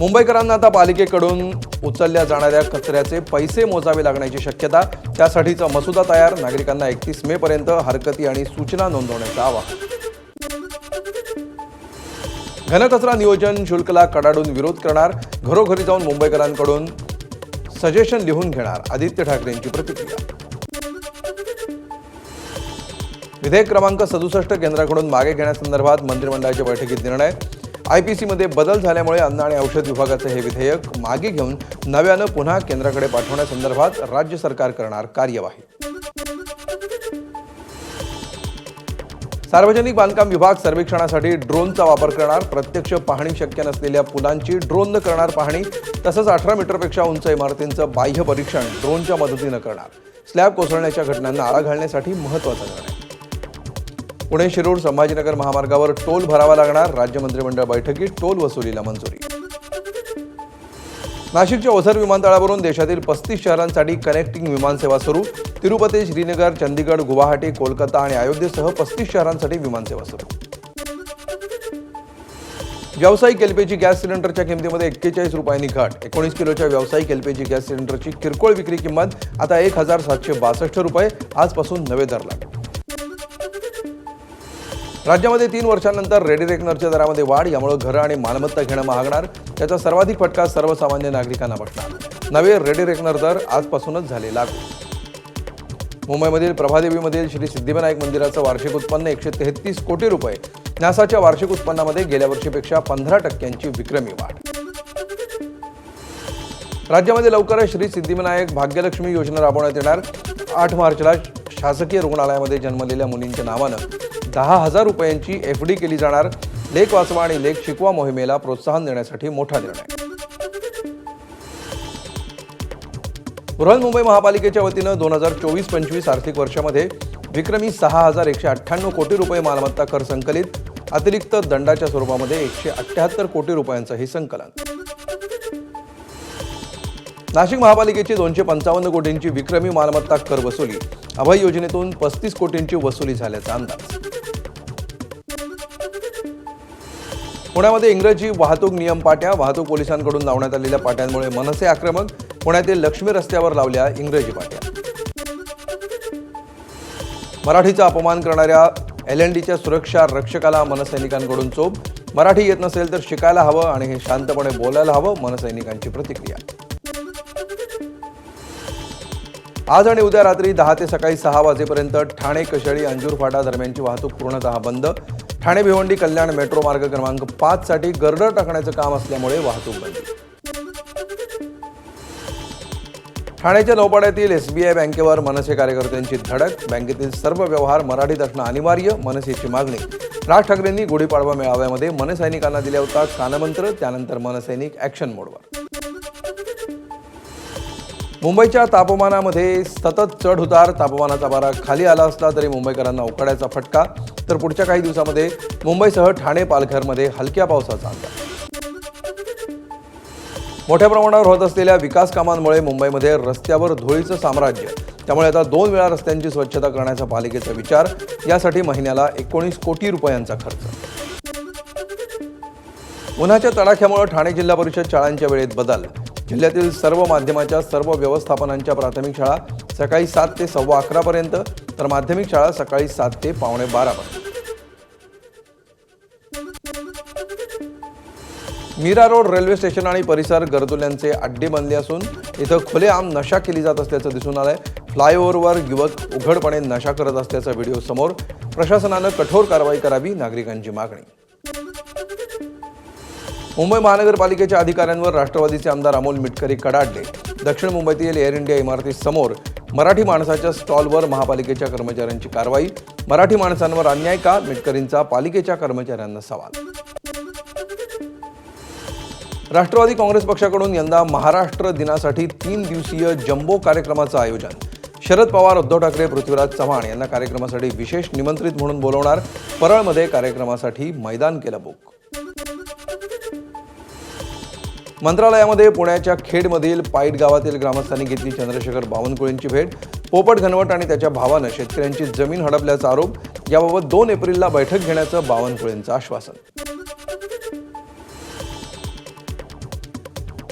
मुंबईकरांना आता पालिकेकडून उचलल्या जाणाऱ्या कचऱ्याचे पैसे मोजावे लागण्याची शक्यता, त्यासाठीचा मसुदा तयार. नागरिकांना 31 मे पर्यंत हरकती आणि सूचना नोंदवण्याचं आवाहन. घनकचरा नियोजन शुल्कला कडाडून विरोध करणार, घरोघरी जाऊन मुंबईकरांकडून सजेशन लिहून घेणार. आदित्य ठाकरेंची प्रतिक्रिया. विधेयक क्रमांक 67 केंद्राकडून मागे घेण्यासंदर्भात मंत्रिमंडळाच्या बैठकीत निर्णय. आयपीसीमध्ये बदल झाल्यामुळे अन्न आणि औषध विभागाचे हे विधेयक मागे घेऊन नव्यानं पुन्हा केंद्राकडे पाठवण्यासंदर्भात राज्य सरकार करणार कार्यवाही. सार्वजनिक बांधकाम विभाग सर्वेक्षणासाठी ड्रोनचा वापर करणार. प्रत्यक्ष पाहणी शक्य नसलेल्या पुलांची ड्रोननं करणार पाहणी. तसंच 18 मीटरपेक्षा उंच इमारतींचं बाह्य परीक्षण ड्रोनच्या मदतीनं करणार. स्लॅब कोसळण्याच्या घटनांना आळा घालण्यासाठी महत्त्वाचा निर्णय. पुणे शिरूर संभाजीनगर महामार्गावर टोल भरावा लागणार. राज्य मंत्रिमंडळ बैठकीत टोल वसुलीला मंजुरी. नाशिकच्या ओझर विमानतळावरून देशातील 35 शहरांसाठी कनेक्टिंग विमानसेवा सुरू. तिरुपती, श्रीनगर, चंदीगड, गुवाहाटी, कोलकाता आणि अयोध्येसह 35 शहरांसाठी विमानसेवा सुरू. व्यावसायिक एलपीजी गॅस सिलेंडरच्या किमतीमध्ये 41 रुपयांनी घट. 19 किलोच्या व्यावसायिक एलपीजी गॅस सिलेंडरची किरकोळ विक्री किंमत आता 1762 रुपये. आजपासून नवे दर लागू. राज्यामध्ये 3 वर्षांनंतर रेडी रेकनरच्या दरामध्ये वाढ. यामुळे घरं आणि मालमत्ता घेणं महागणार. त्याचा सर्वाधिक फटका सर्वसामान्य नागरिकांना बसणार. नवे रेडी रेकनर दर आजपासूनच झाले लागू. मुंबईमधील प्रभादेवीमधील श्री सिद्धिविनायक मंदिराचं वार्षिक उत्पन्न 133 कोटी रुपये. न्यासाच्या वार्षिक उत्पन्नामध्ये गेल्या वर्षीपेक्षा 15% विक्रमी वाढ. राज्यामध्ये लवकरच श्री सिद्धिविनायक भाग्यलक्ष्मी योजना राबवण्यात येणार. 8 मार्चला शासकीय रुग्णालयामध्ये जन्मलेल्या मुलींच्या नावानं 10,000 रुपयांची एफडी केली जाणार. लेख वाचवा आणि लेख शिकवा मोहिमेला प्रोत्साहन देण्यासाठी मोठा निर्णय. बृहन्मुंबई महापालिकेच्या वतीनं 2024-25 आर्थिक वर्षामध्ये विक्रमी 6,198 कोटी रुपये मालमत्ता कर संकलित. अतिरिक्त दंडाच्या स्वरूपामध्ये 178 कोटी रुपयांचंही संकलन. नाशिक महापालिकेची 255 कोटींची विक्रमी मालमत्ता कर वसुली. अभय योजनेतून 35 कोटींची वसुली झाल्याचा अंदाज. पुण्यामध्ये इंग्रजी वाहतूक नियम पाट्या. वाहतूक पोलिसांकडून लावण्यात आलेल्या पाट्यांमुळे मनसे आक्रमक. पुण्यातील लक्ष्मी रस्त्यावर लावल्या इंग्रजी पाट्या. मराठीचा अपमान करणाऱ्या LNDच्या सुरक्षा रक्षकाला मनसैनिकांकडून चोप. मराठी येत नसेल तर शिकायला हवं आणि हे शांतपणे बोलायला हवं. मनसैनिकांची प्रतिक्रिया. आज आणि उद्या रात्री 10 ते सकाळी 6 वाजेपर्यंत ठाणे कशेळी अंजूर फाटा दरम्यानची वाहतूक पूर्णतः बंद. ठाणे भिवंडी कल्याण मेट्रो मार्ग क्रमांक 5 साठी गर्डर टाकण्याचं काम असल्यामुळे वाहतूक बंदी. ठाण्याच्या नौपाड्यातील SBI बँकेवर मनसे कार्यकर्त्यांची धडक. बँकेतील सर्व व्यवहार मराठीत असणं अनिवार्य, मनसेची मागणी. राज ठाकरेंनी गुढीपाडवा मेळाव्यामध्ये मनसैनिकांना दिला होता कानमंत्र. त्यानंतर मनसैनिक ॲक्शन मोडवर. मुंबईच्या तापमानामध्ये सतत चढ उतार. तापमानाचा पारा खाली आला असला तरी मुंबईकरांना उकाड्याचा फटका. तर पुढच्या काही दिवसामध्ये मुंबईसह ठाणे, पालघरमध्ये हलक्या पावसाचा अंदाज. मोठ्या प्रमाणावर होत असलेल्या विकास कामांमुळे मुंबईमध्ये रस्त्यावर धुळीचं साम्राज्य. त्यामुळे आता 2 वेळा रस्त्यांची स्वच्छता करण्याचा पालिकेचा विचार. यासाठी महिन्याला 19 कोटी रुपयांचा खर्च. उन्हाच्या तडाख्यामुळे ठाणे जिल्हा परिषद शाळांच्या वेळेत बदल. जिल्ह्यातील सर्व माध्यमाच्या सर्व व्यवस्थापनांच्या प्राथमिक शाळा सकाळी 7 ते 11:15 पर्यंत, तर माध्यमिक शाळा सकाळी 7 ते 11:15 पर्यंत. मीरा रोड रेल्वे स्टेशन आणि परिसर गर्दुल्यांचे अड्डे बनले असून इथं खुलेआम नशा केली जात असल्याचं दिसून आलंय. फ्लायओव्हरवर युवक उघडपणे नशा करत असल्याचा व्हिडिओ समोर. प्रशासनानं कठोर कारवाई करावी, नागरिकांची मागणी. मुंबई महानगरपालिकेच्या अधिकाऱ्यांवर राष्ट्रवादीचे आमदार अमोल मिटकरी कडाडले. दक्षिण मुंबईतील एअर इंडिया इमारतीसमोर मराठी माणसाच्या स्टॉलवर महापालिकेच्या कर्मचाऱ्यांची कारवाई. मराठी माणसांवर अन्याय का? मिटकरींचा पालिकेच्या कर्मचाऱ्यांना सवाल. राष्ट्रवादी काँग्रेस पक्षाकडून यंदा महाराष्ट्र दिनासाठी 3 दिवसीय जम्बो कार्यक्रमाचं आयोजन. शरद पवार, उद्धव ठाकरे, पृथ्वीराज चव्हाण यांना कार्यक्रमासाठी विशेष निमंत्रित म्हणून बोलवणार. परळमध्ये कार्यक्रमासाठी मैदान केलं बुक. मंत्रालयामध्ये पुण्याच्या खेडमधील पाईट गावातील ग्रामस्थांनी घेतली चंद्रशेखर बावनकुळेंची भेट. पोपट घनवट आणि त्याच्या भावानं शेतकऱ्यांची जमीन हडपल्याचा आरोप. याबाबत 2 एप्रिलला बैठक घेण्याचं बावनकुळेंचं आश्वासन.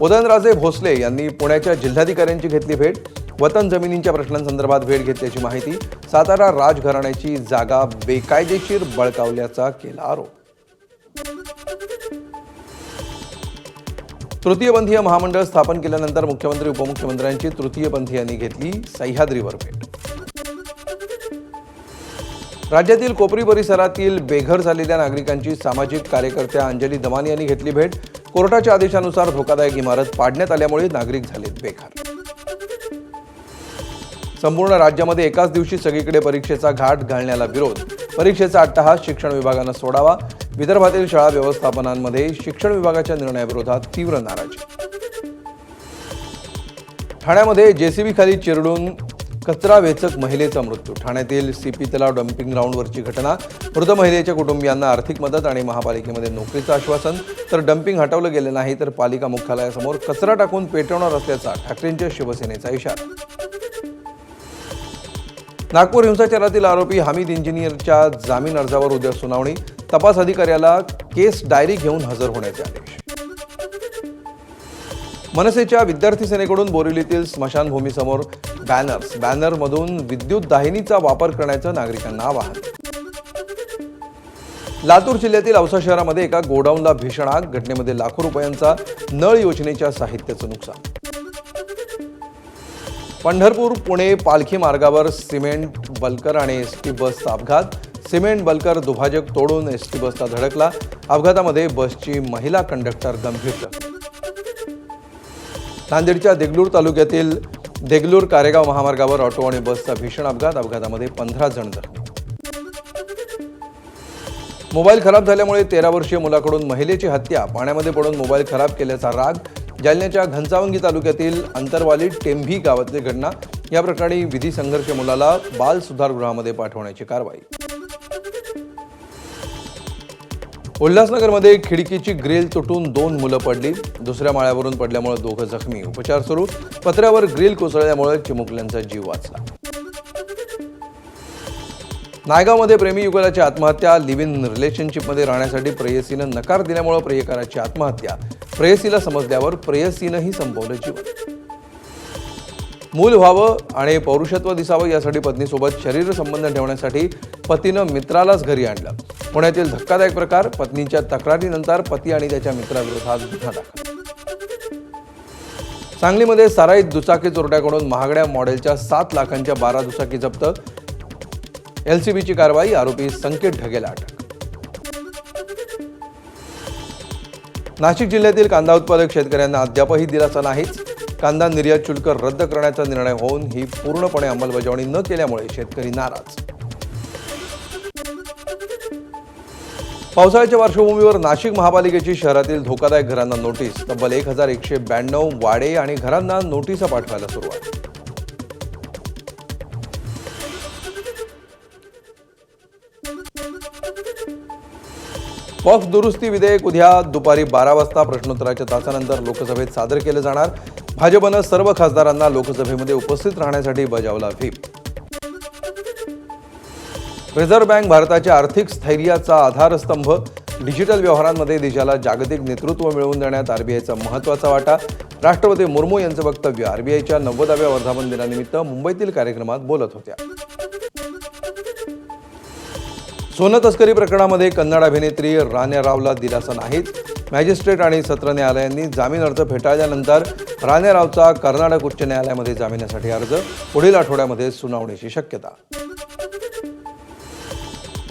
उदयनराजे भोसले यांनी पुण्याच्या जिल्हाधिकाऱ्यांची घेतली भेट. वतन जमिनींच्या प्रश्नांसंदर्भात भेट घेतल्याची माहिती. सातारा राजघराण्याची जागा बेकायदेशीर बळकावल्याचा केला आरोप. तृतीयपंथीय महामंडळ स्थापन केल्यानंतर मुख्यमंत्री उपमुख्यमंत्र्यांची तृतीयपंथीयांनी घेतली सह्याद्रीवर भेट. राज्यातील कोपरी परिसरातील बेघर झालेल्या नागरिकांची सामाजिक कार्यकर्त्या अंजली दमानी यांनी घेतली भेट. कोर्टाच्या आदेशानुसार धोकादायक इमारत पाडण्यात आल्यामुळे नागरिक झालेत बेघर. संपूर्ण राज्यामध्ये एकाच दिवशी सगळीकडे परीक्षेचा घाट घालण्याला विरोध. परीक्षेचा अट्टहास शिक्षण विभागानं सोडावा. विदर्भातील शाळा व्यवस्थापनांमध्ये शिक्षण विभागाच्या निर्णयाविरोधात तीव्र नाराजी. ठाण्यामध्ये जेसीबी खाली चिरडून कचरा वेचक महिलेचा मृत्यू. ठाण्यातील सीपी तलाव डम्पिंग ग्राउंडवरची घटना. मृत महिलेच्या कुटुंबियांना आर्थिक मदत आणि महापालिकेमध्ये नोकरीचं आश्वासन. तर डम्पिंग हटवलं गेलं नाही तर पालिका मुख्यालयासमोर कचरा टाकून पेटवणार असल्याचा ठाकरेंच्या शिवसेनेचा इशारा. नागपूर हिंसाचारातील आरोपी हमीद इंजिनियरच्या जामीन अर्जावर उद्या सुनावणी. तपास अधिकाऱ्याला केस डायरी घेऊन हजर होण्याचे आदेश. मनसेच्या विद्यार्थी सेनेकडून बोरिवलीतील स्मशानभूमीसमोर बॅनरमधून विद्युत दाहिनीचा वापर करण्याचं नागरिकांना आवाहन. लातूर जिल्ह्यातील औसा शहरामध्ये एका गोडाऊनला भीषण आग. घटनेमध्ये लाखो रुपयांचा नळ योजनेच्या साहित्याचं नुकसान. पंढरपूर पुणे पालखी मार्गावर सिमेंट बल्कर आणि एसटी बसचा अपघात. सिमेंट बल्कर दुभाजक तोडून एसटी बसला धडकला. अपघातामध्ये बसची महिला कंडक्टर गंभीर जखमी. नांदेडच्या देगलूर तालुक्यातील देगलूर कारेगाव महामार्गावर ऑटो आणि बसचा भीषण अपघात. अपघातामध्ये 15 जण जखमी. मोबाईल खराब झाल्यामुळे 13 वर्षीय मुलाकडून महिलेची हत्या. पाण्यामध्ये पडून मोबाईल खराब केल्याचा राग. जालन्याच्या घनसावंगी तालुक्यातील अंतरवाली टेंभी गावातली घटना. या प्रकरणी विधी संघर्ष मुलाला बाल सुधारगृहामध्ये पाठवण्याची कारवाई. उल्हासनगरमध्ये खिडकीची ग्रिल तुटून 2 मुलं पडली. दुसऱ्या माळ्यावरून पडल्यामुळे 2 जखमी. उपचार सुरू. पत्र्यावर ग्रिल कोसळल्यामुळे चिमुकल्यांचा जीव वाचला. नायगावमध्ये प्रेमी युगलाची आत्महत्या. लिव्ह इन रिलेशनशिपमध्ये राहण्यासाठी प्रेयसीनं नकार दिल्यामुळे प्रियकराची आत्महत्या. प्रेयसीला समजल्यावर प्रेयसीनंही संपवलं जीवन. मूल व्हावं आणि पौरुषत्व दिसावं यासाठी पत्नीसोबत शरीर संबंध ठेवण्यासाठी पतीनं मित्रालाच घरी आणलं. पुण्यातील धक्कादायक प्रकार. पत्नीच्या तक्रारीनंतर पती आणि त्याच्या मित्राविरोधात गुन्हा दाखल. सांगलीमध्ये साराईत दुचाकी चोरट्याकडून महागड्या मॉडेलच्या 7 लाखांच्या 12 दुचाकी जप्त. एलसीबीची कारवाई. आरोपी संकेत ढगेला अटक. नाशिक जिल्ह्यातील कांदा उत्पादक शेतकऱ्यांना अद्यापही दिलासा नाहीच. कांदा निर्यात शुल्क रद्द करण्याचा निर्णय होऊन ही पूर्णपणे अंमलबजावणी न केल्यामुळे शेतकरी नाराज. पावसाळ्याच्या पार्श्वभूमीवर नाशिक महापालिकेची शहरातील धोकादायक घरांना नोटीस. तब्बल 1192 वाडे आणि घरांना नोटिसा पाठवायला सुरुवात. वक्फ दुरुस्ती विधेयक उद्या दुपारी 12 वाजता प्रश्नोत्तराच्या तासानंतर लोकसभेत सादर केलं जाणार. भाजपनं सर्व खासदारांना लोकसभेमध्ये उपस्थित राहण्यासाठी बजावला व्हीप. रिझर्व्ह बँक भारताच्या आर्थिक स्थैर्याचा आधारस्तंभ. डिजिटल व्यवहारांमध्ये देशाला जागतिक नेतृत्व मिळवून देण्यात आरबीआयचा महत्त्वाचा वाटा. राष्ट्रपती मुर्मू यांचं वक्तव्य. आरबीआयच्या 90व्या वर्धापन दिनानिमित्त मुंबईतील कार्यक्रमात बोलत होत्या. सोनं तस्करी प्रकरणामध्ये कन्नड अभिनेत्री राण्या रावला दिलासा नाहीच. मॅजिस्ट्रेट आणि सत्र न्यायालयांनी जामीन अर्ज फेटाळल्यानंतर राण्या रावचा कर्नाटक उच्च न्यायालयामध्ये जामिनासाठी अर्ज. पुढील आठवड्यामध्ये सुनावणीची शक्यता.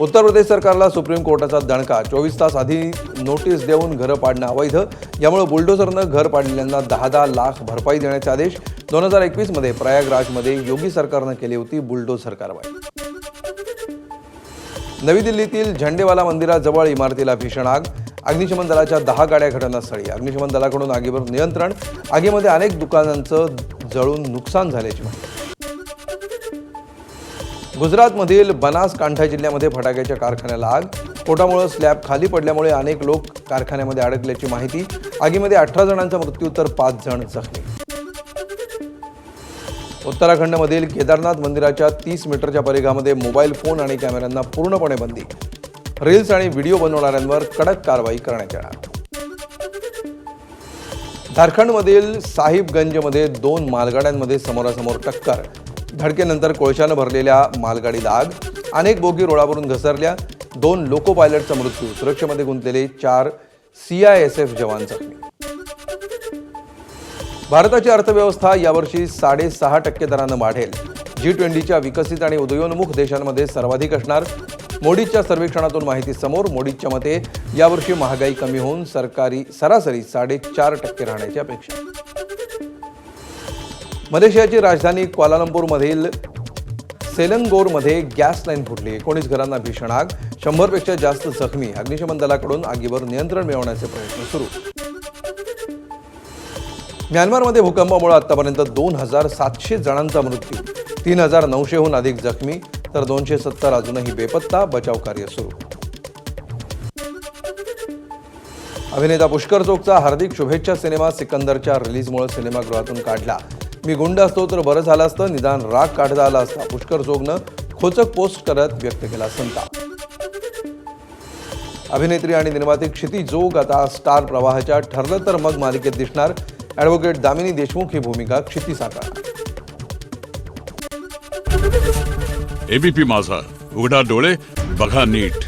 उत्तर प्रदेश सरकारला सुप्रीम कोर्टाचा दणका. 24 तास आधी नोटीस देऊन घरं पाडणं अवैध. यामुळे बुलडोझरनं घर पाडलेल्यांना 10-10 लाख भरपाई देण्याचे आदेश. 2021 मध्ये प्रयागराजमध्ये योगी सरकारनं केली होती बुलडोझर कारवाई. नवी दिल्लीतील झंडेवाला मंदिराजवळ इमारतीला भीषण आग. अग्निशमन दलाच्या 10 गाड्या घटनास्थळी. अग्निशमन दलाकडून आगीवर नियंत्रण. आगीमध्ये अनेक दुकानांचं जळून नुकसान झाल्याची माहिती. गुजरातमधील बनासकांठा जिल्ह्यामध्ये फटाक्याच्या कारखान्याला आग. स्फोटामुळे स्लॅब खाली पडल्यामुळे अनेक लोक कारखान्यामध्ये अडकल्याची माहिती. आगीमध्ये 18 जणांचा मृत्यू तर 5 जण जखमी. उत्तराखंडमधील केदारनाथ मंदिराच्या 30 मीटरच्या परिघामध्ये मोबाईल फोन आणि कॅमेऱ्यांना पूर्णपणे बंदी. रील्स आणि व्हिडिओ बनवणाऱ्यांवर कडक कारवाई करण्यात येणार. झारखंडमधील साहिबगंजमध्ये 2 मालगाड्यांमध्ये समोरासमोर टक्कर. धडकेनंतर कोळशानं भरलेल्या मालगाडीला आग. अनेक बोगी रुळावरून घसरल्या. 2 लोको पायलटचा मृत्यू. सुरक्षेमध्ये गुंतलेले 4 CISF जवान जखमी. भारताची अर्थव्यवस्था यावर्षी 6.5% दरानं वाढेल. G20च्या विकसित आणि उदयोन्मुख देशांमध्ये सर्वाधिक असणार. मोडीच्या सर्वेक्षणातून माहिती समोर. मोडीच्या मते यावर्षी महागाई कमी होऊन सरासरी 4.5% राहण्याची अपेक्षा. मलेशियाची राजधानी क्वालालंपूरमधील सेलंगोरमध्ये गॅस लाईन फुटली. 19 घरांना भीषण आग. 100 पेक्षा जास्त जखमी. अग्निशमन दलाकडून आगीवर नियंत्रण मिळवण्याचे प्रयत्न सुरू. म्यानमारमध्ये भूकंपामुळे आतापर्यंत 2700 जणांचा मृत्यू. 3900हून अधिक जखमी तर 270 अजूनही बेपत्ता. बचाव कार्य सुरू. अभिनेता पुष्कर चोकचा हार्दिक शुभेच्छा सिनेमा सिकंदरच्या रिलीजमुळे सिनेमागृहातून काढला. मी गुंड असतो तर बरं झालं असतं, निदान राग काढता आला असता. पुष्कर चोकनं खोचक पोस्ट करत व्यक्त केला संताप. अभिनेत्री आणि निर्माती क्षिती जोग आता स्टार प्रवाहाच्या ठरलं तर मग मालिकेत दिसणार. ॲडव्होकेट दामिनी देशमुख ही भूमिका क्षिती साकारणार. ABP माझा, उघडा डोळे बघा नीट.